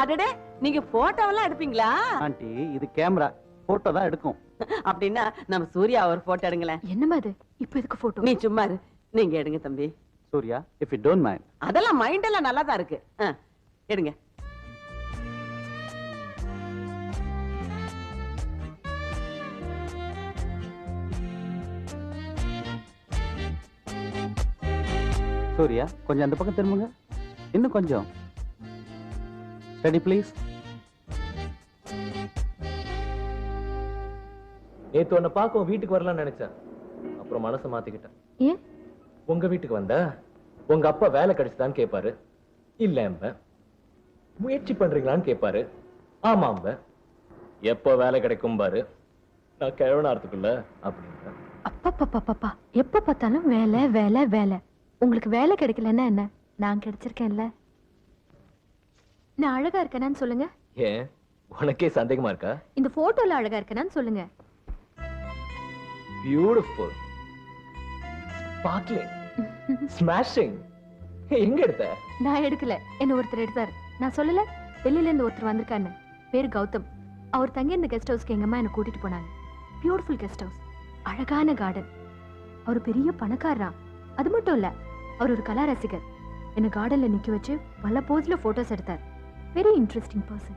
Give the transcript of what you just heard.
அடடே, நீங்க போட்டோவெல்லாம் எடுப்பீங்களா? ஆண்டி இது கேமரா, போட்டோ தான் எடுக்கும். அப்படின்னா நம்ம சூர்யா ஒரு போட்டோ எடுங்களேன். என்னமா அது? இப்ப எதுக்கு போட்டோ? நீ சும்மா இரு, நீங்க எடுங்க தம்பி. Surya, if you don't mind. அதெல்லாம் மைண்ட் எல்லாம் நல்லா தான் இருக்கு. எடுங்க. சூர்யா, கொஞ்சம் அந்த பக்கம் திரும்புங்க. இன்னும் கொஞ்சம். Study please. நேத்து உன்னை பார்க்க வீட்டுக்கு வரலாம்னு நினைச்சேன். அப்புறம் மனசை மாத்திக்கிட்டேன். ஏன்? உங்க வீட்டுக்கு வந்தா உங்க அப்பா வேலை கிடைச்சுதான்னு கேட்பாரு. இல்ல முயற்சி பண்றீங்களான்னு கேட்பாரு. ஆமாம்ப. எப்போ வேலை கிடைக்கும் பாரு. நான் கிழவனாரத்துக்குள்ள அப்படின்னு. அப்பா எப்ப பார்த்தாலும் வேலை வேலை வேலை. உங்களுக்கு வேலை கிடைக்கலன்னா என்ன? நான் கிடைச்சிருக்கேன்ல. நான் அழகா இருக்கேனான்னு சொல்லுங்க. ஏன் உனக்கே சந்தேகமா இருக்கா? இந்த போட்டோல அழகா இருக்கேனான்னு சொல்லுங்க. Beautiful, sparkling, smashing. எங்க எடுத்த? நான் எடுக்கல, என்ன ஒருத்தர் எடுத்தார். நான் சொல்லல வெளியில இருந்து ஒருத்தர் வந்திருக்கான்னு. பேரு கௌதம். அவர் தங்கி இந்த கெஸ்ட் ஹவுஸ்க்கு எங்க அம்மா என்ன கூட்டிட்டு போனாங்க. பியூட்டிஃபுல் கெஸ்ட் ஹவுஸ், அழகான கார்டன். அவர் பெரிய பணக்காரரா. அது மட்டும் இல்ல, அவர் ஒரு கலா ரசிகர். என்ன கார்டன்ல நிக்க வச்சு பல போஸ்ல போட்டோஸ் எடுத்தார். Very interesting person.